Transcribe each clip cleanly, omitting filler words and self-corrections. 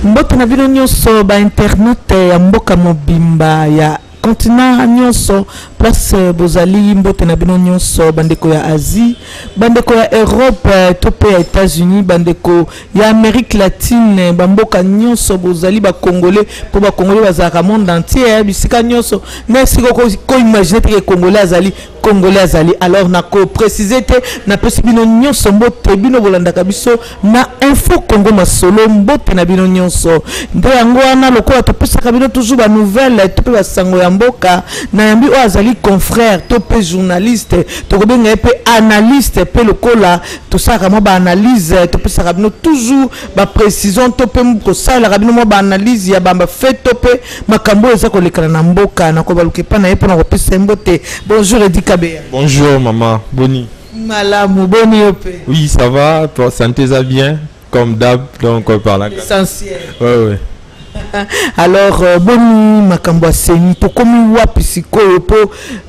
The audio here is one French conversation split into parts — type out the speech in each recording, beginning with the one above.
Mbote na bino nyonso ba internet ya mboka mobimba ya continent nyonso place bozali mbote na bino nyonso bandeko ya Asie bandeko ya Europe tope ya États-Unis bandeko ya Amérique latine bamboka nyonso bozali ba congolais po ba congolais bazaka monde entier bisika nyonso na siko ko imaginer que congolais azali alors na ko préciser te na pesi bino nyonso mbote bino bolandaka biso na info Congo masolo mbote na bino nyonso nde yango wana lokola topesaka bino toujours ba nouvelle tope ba sango ya mboka na yambi o azali confrère tope journaliste tokobenga pe analyste pe lokola tosaka mo ba analyse topesaka bino toujours ba précision tope ko sala bino mo ba analyse ya ba fait tope makambo eza kolekana na mboka na ko baluke pa na ye pona ko pesa mbote. Bonjour Edi Kabea. Bonjour maman, Boni. Malamu Boni ope. Oui, ça va, toi santé ça bien comme d'hab donc on parle là. Essentiel. Ouais. Alors Boni makambo aseni to komi wapi sikoyo po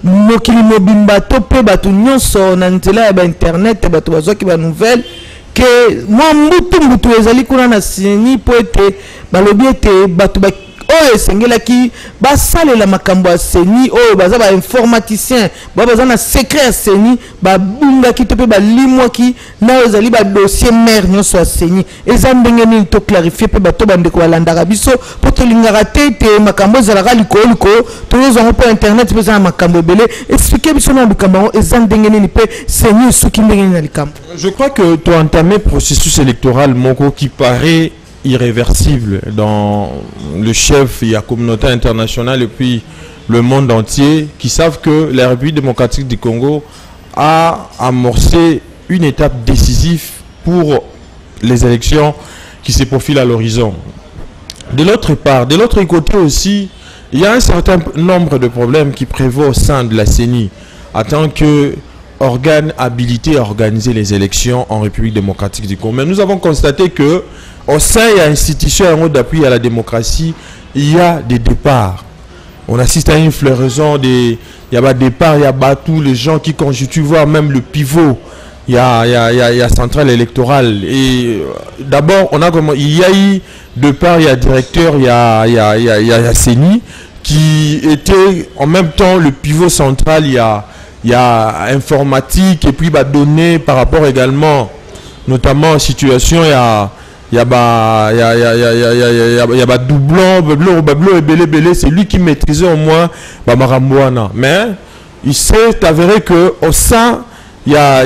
mokili mobimba to pe batu nyonso na nzela ya ba internet batu bazoki ba nouvelle que moi mbutu ezali kuna na seni po ete balobi ete batu ba oyo esengelaki basalela makambo ya seni oyo baza ba informaticien baza na secret ya seni babungaki to pe balimwaki na oyo ezali ba dossier mère nyonso ya seni eza ndenge nini to clarifier pe bato bandeko balandaka biso po tolingaka te makambo ezalaka likolo tozozango po internet pe eza na makambo ebele expliquer biso na likambo yango eza ndenge nini pe seni esuki ndenge nini na likambo. Je crois que tu as entamé processus électoral moko qui paraît irréversible dans le chef et la communauté internationale et puis le monde entier qui savent que la République démocratique du Congo a amorcé une étape décisive pour les élections qui se profilent à l'horizon. De l'autre part, de l'autre côté aussi, il y a un certain nombre de problèmes qui prévaut au sein de la CENI en tant que organe habilité à organiser les élections en République démocratique du Congo. Mais nous avons constaté que au sein de l'institution d'appui à la démocratie, il y a des départs. On assiste à une floraison il y a des départs, il y a tous les gens qui constituent, voire même le pivot. Il y a centrale électorale. Et d'abord, il y a eu départ, il y a directeur, il y a CENI qui était en même temps le pivot central. Il y a informatique et puis données par rapport également, notamment en situation, il y a doublon, c'est lui qui maîtrisait au moins Maramouana. Mais il s'est avéré que au sein, il y a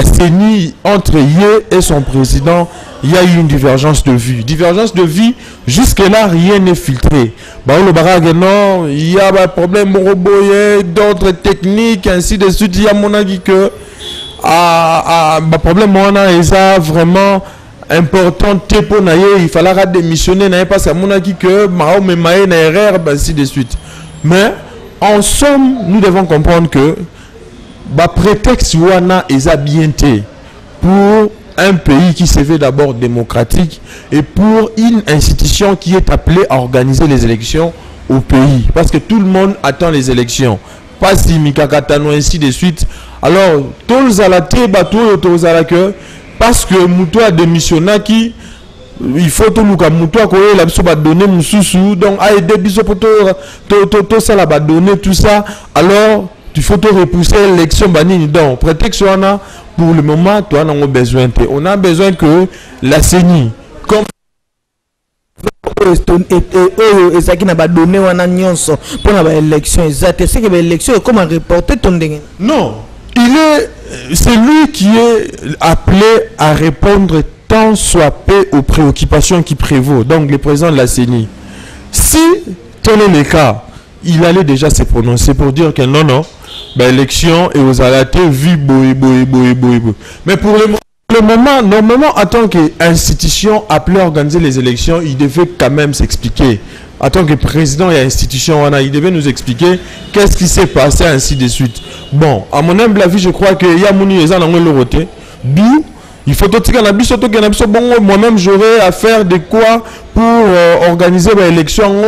CENI entre Yé et son président, il y a eu une divergence de vue. Divergence de vue, jusque-là, rien n'est filtré. Il y a un problème d'autres techniques, ainsi de suite. Il y a mon avis que problème est vraiment important. Il fallait démissionner, parce que mon avis que une erreur, ainsi de suite. Mais en somme, nous devons comprendre que prétexte wana est bien pour un pays qui se veut d'abord démocratique et pour une institution qui est appelée à organiser les élections au pays. Parce que tout le monde attend les élections. Pas si Mikakatano, ainsi de suite. Alors, parce que Moutou a démissionné qui il faut tout le monde la donner donc a aider tout ça la donner tout ça alors il faut te repousser l'élection banine donc prétexte pour le moment toi on a besoin que la CENI comme non c'est lui qui est appelé à répondre tant soit peu aux préoccupations qui prévaut, donc le président de la CENI. Si tel est le cas, il allait déjà se prononcer pour dire que non, l'élection est aux alatés, vu boy. Mais pour le moment, normalement, en tant qu'institution appelée à organiser les élections, il devait quand même s'expliquer. En tant que président et institution, il devait nous expliquer qu'est-ce qui s'est passé, ainsi de suite. Bon, à mon humble avis, je crois qu'il y a mon d'où il faut moi-même j'aurais à faire de quoi pour organiser l'élection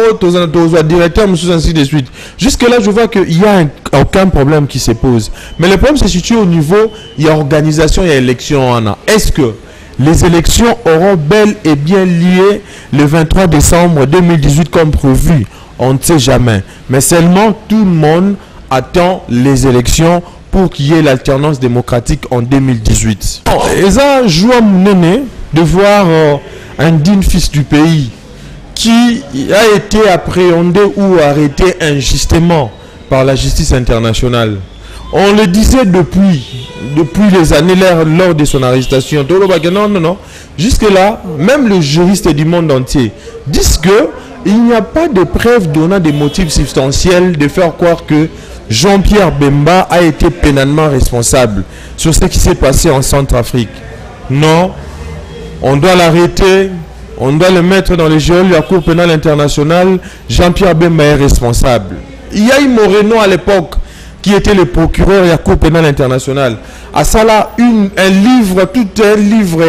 directeur, ainsi de suite. Jusque là je vois qu'il y a aucun problème qui se pose. Mais le problème se situe au niveau, il y a organisation, il y a élection. Est-ce que les élections auront bel et bien lieu le 23 décembre 2018 comme prévu? On ne sait jamais. Mais seulement tout le monde attend les élections pour qu'il y ait l'alternance démocratique en 2018. Et ça, joie mon de voir un digne fils du pays qui a été appréhendé ou arrêté injustement par la justice internationale. On le disait depuis les années lors de son arrestation. Non. Jusque-là, même les juristes du monde entier disent qu'il n'y a pas de preuves donnant des motifs substantiels de faire croire que Jean-Pierre Bemba a été pénalement responsable sur ce qui s'est passé en Centrafrique. Non, on doit l'arrêter, on doit le mettre dans les geôles de la Cour pénale internationale. Jean-Pierre Bemba est responsable. Il y a eu Moreno à l'époque qui était le procureur de la Cour pénale internationale. À ça là, un livre, tout un livre,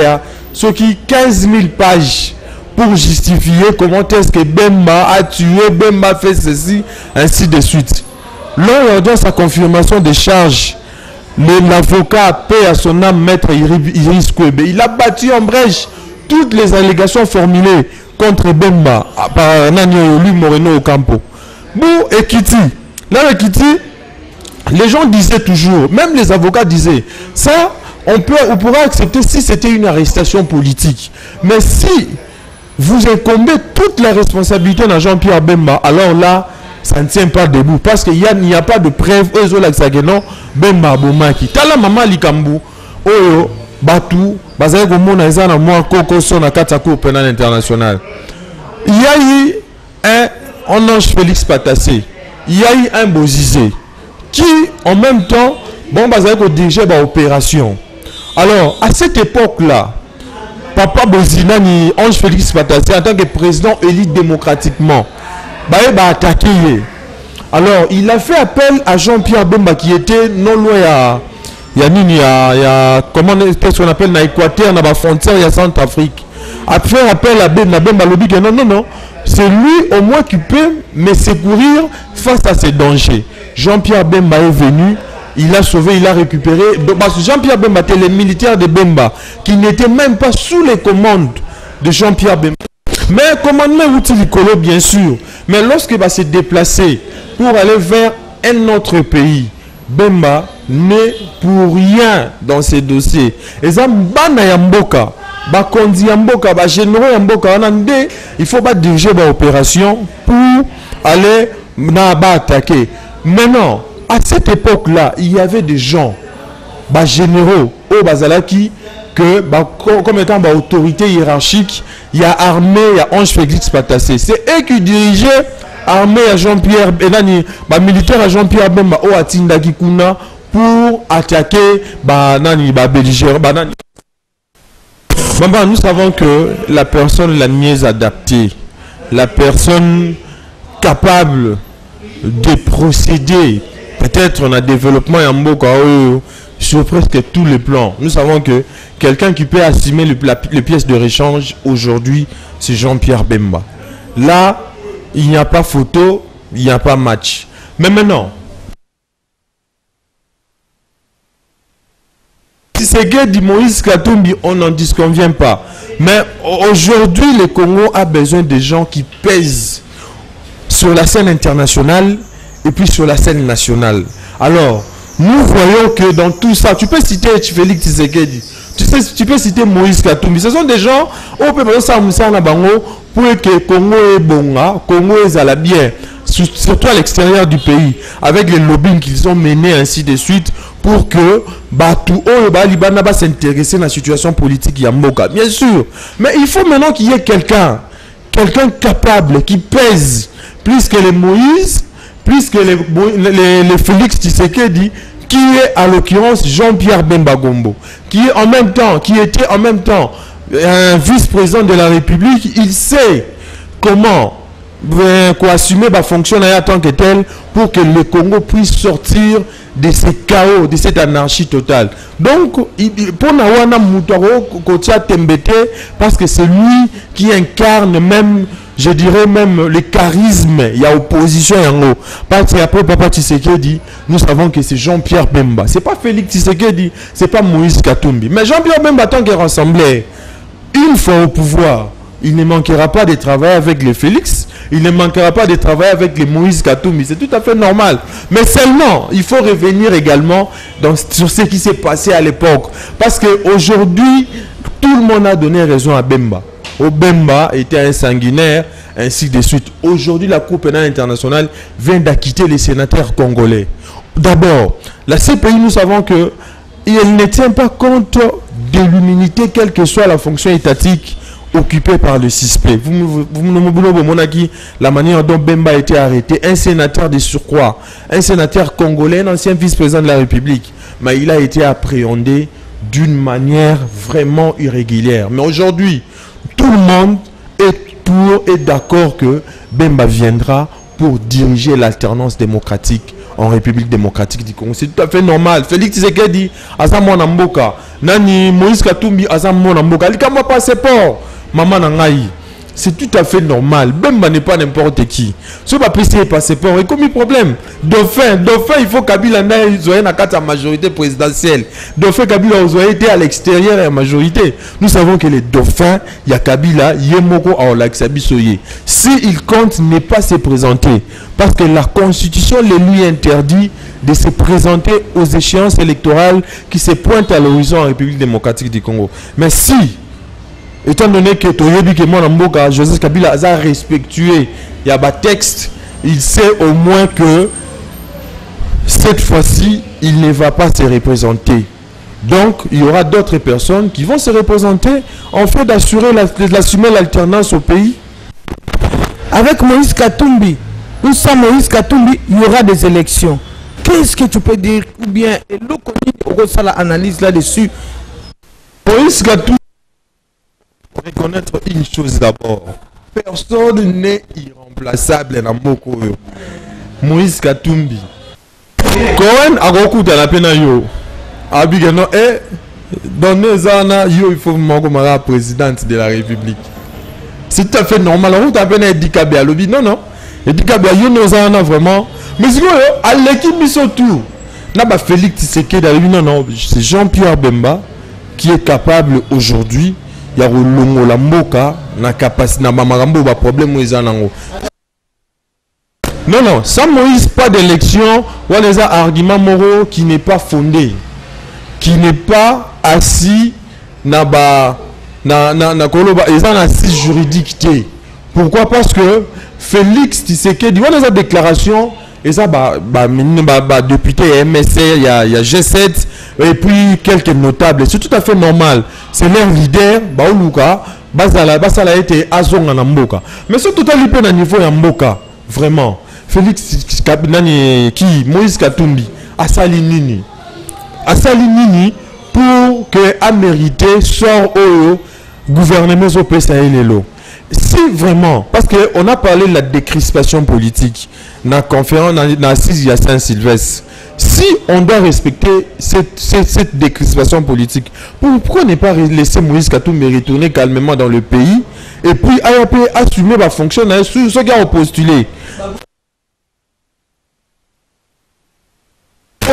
ce qui 15 000 pages pour justifier comment est-ce que Bemba a tué, Bemba fait ceci, ainsi de suite. Lors de sa confirmation des charges, l'avocat a payé à son âme maître Iris Kwebe. Il a battu en brèche toutes les allégations formulées contre Bemba par Nani Moreno Ocampo. Bon, Ekiti. Là, Ekiti, les gens disaient toujours, même les avocats disaient, ça, on pourrait accepter si c'était une arrestation politique. Mais si vous incombez toute la responsabilité dans Jean-Pierre Bemba, alors là, ça ne tient pas debout. Parce qu'il n'y a pas de preuve. Bemba Bomaki. Tala Mama Likambu. Oyo, Batu, Bazaye Gomona Ezana Moa Koko Sona Katako Pénal International. Il y a eu un ange Félix Patassé. Il y a eu un Bozizé. Qui, en même temps, bon, Bazaye Go dirigeait l'opération. Alors, à cette époque-là, Papa Bozinani, ange Félix Patassé, en tant que président élu démocratiquement, attaqué. Alors, il a fait appel à Jean-Pierre Bemba qui était non loin comment est-ce qu'on appelle dans l'Équateur, dans la frontière, il y a Centrafrique. A fait appel à Bemba lobby que non, c'est lui au moins qui peut me secourir face à ces dangers. Jean-Pierre Bemba est venu, il a sauvé, il a récupéré. Parce que Jean-Pierre Bemba était les militaires de Bemba qui n'étaient même pas sous les commandes de Jean-Pierre Bemba. Mais commandement Outil-Licolo, bien sûr. Mais lorsqu'il va se déplacer pour aller vers un autre pays, Bemba n'est pour rien dans ces dossiers. Et ça, Bana Yamboka, Bakondi Yamboka, Généraux Yamboka, il faut pas diriger l'opération pour aller attaquer. Maintenant, à cette époque-là, il y avait des gens, généraux, au Bazalaki, que comme étant autorité hiérarchique, il y a armée, il y a Ange Félix Patassé. C'est eux qui dirigeaient armée à Jean-Pierre Benani, militaire à Jean-Pierre Bemba au Atindaki Kuna pour attaquer belligérant. Nous savons que la personne la mieux adaptée, la personne capable de procéder, peut-être en développement sur presque tous les plans. Nous savons que quelqu'un qui peut assumer les pièces de réchange aujourd'hui, c'est Jean-Pierre Bemba. Là, il n'y a pas photo, il n'y a pas match. Mais maintenant, si c'est gay dit Moïse Katumbi, on n'en disconvient pas. Mais aujourd'hui, le Congo a besoin de gens qui pèsent sur la scène internationale et puis sur la scène nationale. Alors, nous voyons que dans tout ça, tu peux citer Félix Tshisekedi, tu peux citer Moïse Katumbi. Ce sont des gens au peut pour que Congo est bon, Congo est à la bien, surtout à l'extérieur du pays, avec les lobbying qu'ils ont menés ainsi de suite, pour que tout Libana va s'intéresser à la situation politique Yamboka. Bien sûr, mais il faut maintenant qu'il y ait quelqu'un capable, qui pèse plus que les Moïse, plus que les Félix Tshisekedi, qui est à l'occurrence Jean-Pierre Bemba Gombo, qui était en même temps un vice-président de la République. Il sait comment assumer la fonction en tant que tel pour que le Congo puisse sortir de ce chaos, de cette anarchie totale. Donc, pour Nawana Moutaro Kotia Tembete, parce que c'est lui qui incarne même je dirais même le charisme, il y a opposition en haut. Parce qu'après Papa Tshisekedi, nous savons que c'est Jean-Pierre Bemba. C'est pas Félix Tshisekedi, c'est pas Moïse Katumbi. Mais Jean-Pierre Bemba, tant qu'il rassemblait, une fois au pouvoir, il ne manquera pas de travailler avec les Félix, il ne manquera pas de travailler avec les Moïse Katumbi. C'est tout à fait normal. Mais seulement, il faut revenir également sur ce qui s'est passé à l'époque. Parce qu'aujourd'hui, tout le monde a donné raison à Bemba. Bemba était un sanguinaire, ainsi de suite. Aujourd'hui, la Cour pénale internationale vient d'acquitter les sénateurs congolais. D'abord, la CPI, nous savons que elle ne tient pas compte de l'immunité, quelle que soit la fonction étatique occupée par le suspect. Vous la manière dont Bemba a été arrêté, un sénateur de surcroît, un sénateur congolais, un ancien vice-président de la République, mais il a été appréhendé d'une manière vraiment irrégulière. Mais aujourd'hui, tout le monde est d'accord que Bemba viendra pour diriger l'alternance démocratique en République démocratique du Congo. C'est tout à fait normal. Félix Tshisekedi, Azam Mboka, Nani Moïse Katumbi, Azam Mboka, il n'y a pas passeport. Maman Nangaï. C'est tout à fait normal. Bemba n'est pas n'importe qui. Ce n'est pas passé passeport. Et comme il problème, Dauphin, il faut Kabila n'ait la majorité présidentielle. Dauphin, Kabila été à l'extérieur et à majorité. Nous savons que les dauphins, il y a Kabila, Yemoko, Aolaksabisoye. S'il compte ne pas se présenter, parce que la constitution le lui interdit de se présenter aux échéances électorales qui se pointent à l'horizon en République démocratique du Congo. Mais si, étant donné que Toyebi que mon Mboka, Joseph Kabila a respectué, il y a un texte, il sait au moins que cette fois-ci, il ne va pas se représenter. Donc, il y aura d'autres personnes qui vont se représenter en fait d'assumer l'alternance au pays. Avec Moïse Katumbi, nous sommes Moïse Katumbi, il y aura des élections. Qu'est-ce que tu peux dire? Ou bien, l'analyse là-dessus. Moïse Katumbi, reconnaître une chose d'abord. Personne n'est irremplaçable dans Moko. Moïse Katumbi. Cohen a recours à la peine à yo. Abigano est donné Zana yo, il faut m'envoyer présidente de la République. C'est tout à fait normal. On t'a peine Dikabe à l'obi. Non, non. Et Dikabe yo nous en a vraiment. Mais si vous à l'équipe mission tout. N'a pas Félix Tshisekedi à l'obi. Non, non. C'est Jean-Pierre Bemba qui est capable aujourd'hui. Il y a la mboka na capacité na mamarambo ba problème ils en ont. Non non, sans Moïse pas d'élection, ou les arguments moraux qui n'est pas fondé, qui n'est pas assis na koloba ils en assis juridique. Pourquoi? Parce que Félix Tshisekedi ou les déclarations et ça député MSC, il y a G7 et puis quelques notables. C'est tout à fait normal. C'est leur leader, Baoluka, Basala a été Azonga Namboka. Mais c'est tout à fait à niveau Yamboka. Vraiment. Félix qui Moïse Katumbi, Asali Nini pour que a mérité sort au gouvernement au PSALLO. Si vraiment, parce qu'on a parlé de la décrispation politique, dans la conférence, dans l'assise à Saint-Sylvestre, si on doit respecter cette décrispation politique, pourquoi ne pas laisser Moïse Katumbi retourner calmement dans le pays et puis assumer la fonction sur ce qui a postulé?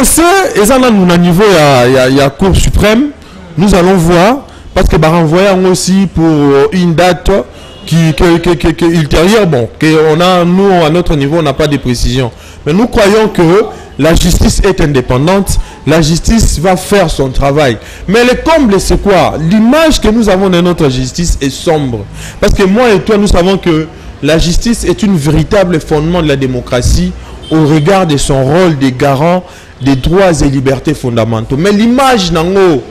Aussi, et ça, nous, à niveau, il y a Cour suprême, nous allons voir, parce que renvoyer aussi pour une date ultérieure, bon, nous, à notre niveau, on n'a pas de précision. Mais nous croyons que la justice est indépendante, la justice va faire son travail. Mais le comble, c'est quoi? L'image que nous avons de notre justice est sombre. Parce que moi et toi, nous savons que la justice est un véritable fondement de la démocratie au regard de son rôle de garant des droits et libertés fondamentaux. Mais l'image, Nango,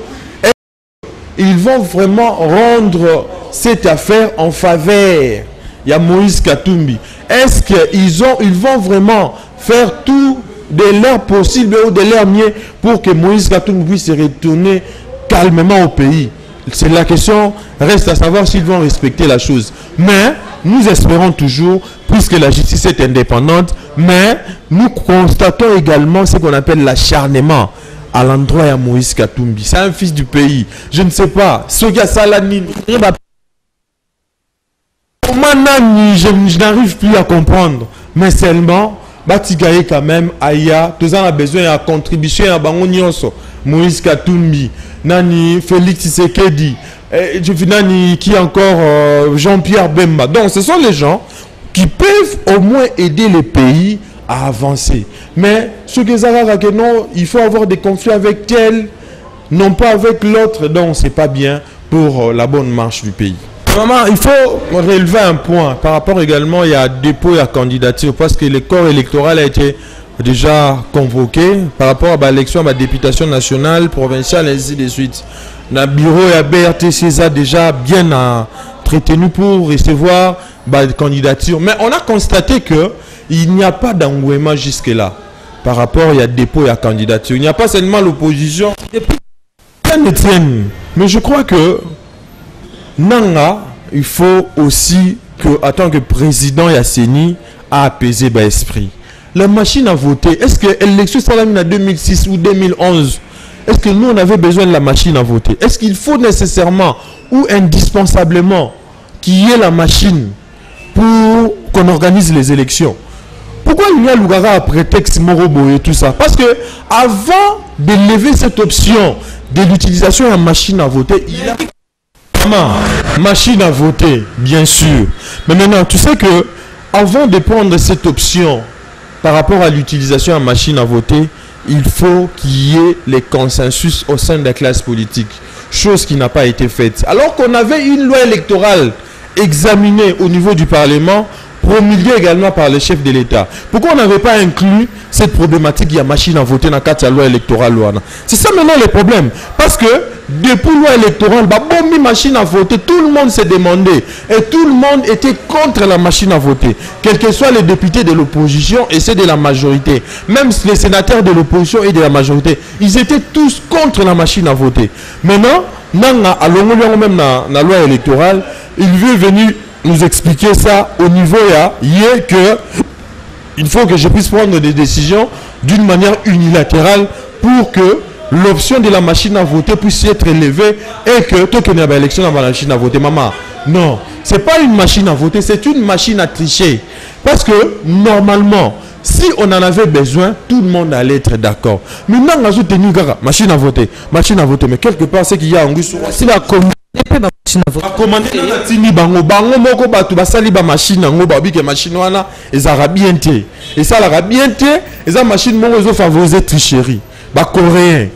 ils vont vraiment rendre cette affaire en faveur. Il y a Moïse Katumbi. Est-ce qu'ils vont vraiment faire tout de leur possible ou de leur mieux pour que Moïse Katumbi puisse se retourner calmement au pays? C'est la question, reste à savoir s'ils vont respecter la chose. Mais nous espérons toujours, puisque la justice est indépendante, mais nous constatons également ce qu'on appelle l'acharnement à l'endroit de Moïse Katumbi. C'est un fils du pays. Je ne sais pas. Ce qui a ça là, comment je n'arrive plus à comprendre. Mais seulement, Batigaye quand même, Aya, tous en a besoin de contribution à Bangonioso, Moïse Katumbi, Nani, Félix Tshisekedi, Nani, qui encore Jean-Pierre Bemba. Donc ce sont les gens qui peuvent au moins aider les pays à avancer. Mais ce que ça va que non, il faut avoir des conflits avec tel, non pas avec l'autre, donc c'est pas bien pour la bonne marche du pays. Maman, il faut relever un point par rapport également il y a dépôt et à candidature parce que le corps électoral a été déjà convoqué par rapport à l'élection à la députation nationale, provinciale, ainsi de suite. Le bureau et à BRTC a déjà bien traité nous pour recevoir la candidature. Mais on a constaté que il n'y a pas d'engouement jusque-là par rapport il y a dépôt et à candidature. Il n'y a pas seulement l'opposition. Mais je crois que Nanga, il faut aussi que, en tant que président Yasseni, a apaisé l'esprit. La machine à voter, est-ce que l'élection sera en 2006 ou 2011? Est-ce que nous, on avait besoin de la machine à voter? Est-ce qu'il faut nécessairement ou indispensablement qu'il y ait la machine pour qu'on organise les élections? Pourquoi il y a Lougara à prétexte Morobo et tout ça? Parce que avant de lever cette option de l'utilisation de la machine à voter, il y a machine à voter, bien sûr. Mais maintenant, tu sais que avant de prendre cette option par rapport à l'utilisation de la machine à voter, il faut qu'il y ait les consensus au sein de la classe politique. Chose qui n'a pas été faite. Alors qu'on avait une loi électorale examinée au niveau du Parlement, promulguée également par le chef de l'État. Pourquoi on n'avait pas inclus cette problématique de la machine à voter dans la loi électorale? C'est ça maintenant le problème. Parce que depuis la loi électorale, bon, machine à voter, tout le monde s'est demandé. Et tout le monde était contre la machine à voter. Quels que soient les députés de l'opposition et ceux de la majorité. Même les sénateurs de l'opposition et de la majorité. Ils étaient tous contre la machine à voter. Maintenant, même dans la loi électorale, il veut venir nous expliquer ça au niveau que il faut que je puisse prendre des décisions d'une manière unilatérale pour que l'option de la machine à voter puisse être élevée et que tout qu'il y ait une élection dans la machine à voter. Maman, non, c'est pas une machine à voter, c'est une machine à tricher. Parce que normalement, si on en avait besoin, tout le monde allait être d'accord. Maintenant, on a tenu machine à voter, mais quelque part, c'est qu'il y a un goût sur la machine à voter. Commander na tini bango moko batu basali ba machine ngo babi ke machine wana ezara bien té et ça la bien té eza machine moko zo favoriser tricherie ba coréen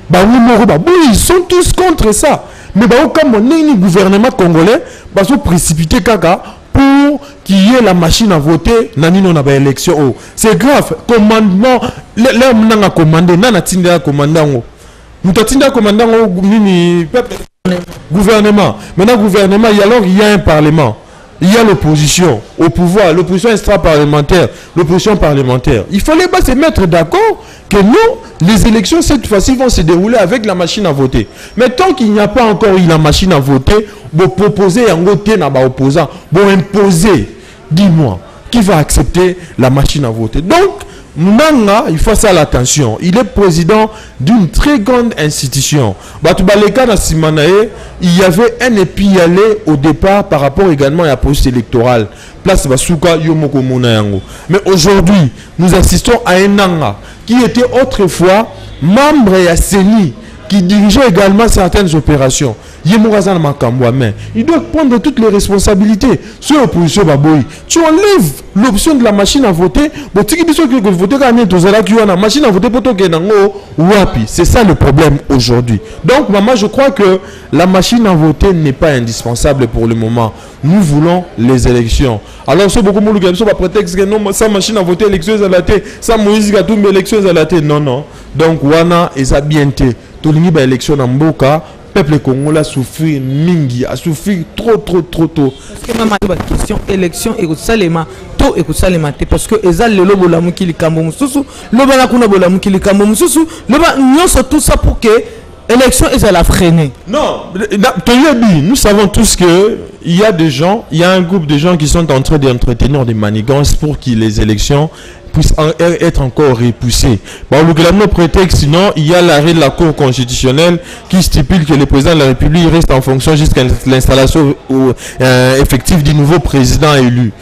ba moko ba ils sont tous contre ça mais ba comme on gouvernement congolais ba so précipiter kaka pour qu'il y ait la machine à voter nani non na ba élection oh c'est grave commandement les mnanga commander nana tinda commandango mutatinda commandango nini peuple gouvernement. Maintenant, gouvernement, il y a un parlement. Il y a l'opposition au pouvoir, l'opposition extra-parlementaire, l'opposition parlementaire. Il fallait pas se mettre d'accord que nous, les élections cette fois-ci vont se dérouler avec la machine à voter. Mais tant qu'il n'y a pas encore eu la machine à voter, vous proposez un côté n'a pas opposant, vous imposer, dis-moi, qui va accepter la machine à voter. Donc, Nanga, il faut ça l'attention. Il est président d'une très grande institution. Il y avait un épi-aller au départ par rapport également à la processus électorale. Place Basuka Yomoko Monayango. Mais aujourd'hui, nous assistons à un Nanga qui était autrefois membre et Yasseni, qui dirigeait également certaines opérations. Il doit prendre toutes les responsabilités. Sur l'opposition, tu enlèves l'option de la machine à voter. C'est ça le problème aujourd'hui. Donc, maman, je crois que la machine à voter n'est pas indispensable pour le moment. Nous voulons les élections. Alors, c'est beaucoup de prétexte que non, sa machine à voter, élection à la tête, sa Moïse Gatumbi, élection à la tête. Non, non. Donc, Wana est à bien té. Tout le monde a élection dans Mboka. Peuple congolais a souffert mingi, a souffert trop tôt. Parce que même la question élection et salema to et salema parce que ezal le lobo la mukili kambo mususu, loba na kuna bola mukili kambo mususu, loba nyonso tout ça pour que élection est la freiner. Non, nous savons tous que il y a des gens, il y a un groupe de gens qui sont en train d'entretenir des manigances pour que les élections puissent être encore repoussées. Bon, le prétexte, sinon, il y a l'arrêt de la Cour constitutionnelle qui stipule que le président de la République reste en fonction jusqu'à l'installation effective du nouveau président élu.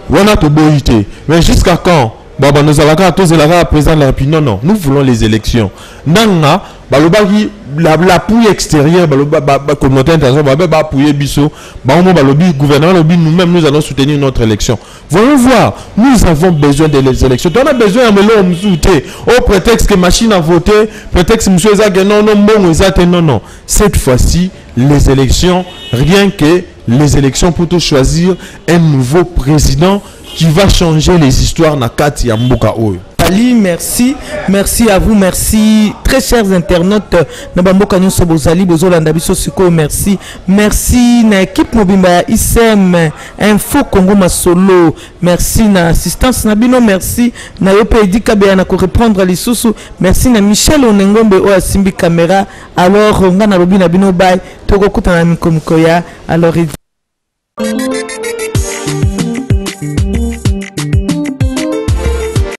On a tout boïté. Mais jusqu'à quand? Bon, nous allons à président de la République. Non, nous voulons les élections. Nanga, la pouille extérieure, la communauté internationale, le gouvernement, nous-mêmes, nous allons soutenir notre élection. Voyons voir, nous avons besoin des élections. On a besoin de au prétexte que machine a voté, prétexte monsieur non. Cette fois-ci, les élections, rien que les élections pour tout choisir un nouveau président qui va changer les histoires na kati ya mboka oyo. Ali, merci à vous, merci très chers internautes na bamboka nyonso bozali bozolanda biso siko, merci na équipe mobimba ISM Info Congo Masolo, merci na assistance na bino, merci na yope edika be na ko reprendre lisusu, merci na Michel Onengombe o asimbi caméra. Alors nga na lobi na bino bay toko kutana mikomiko ya alors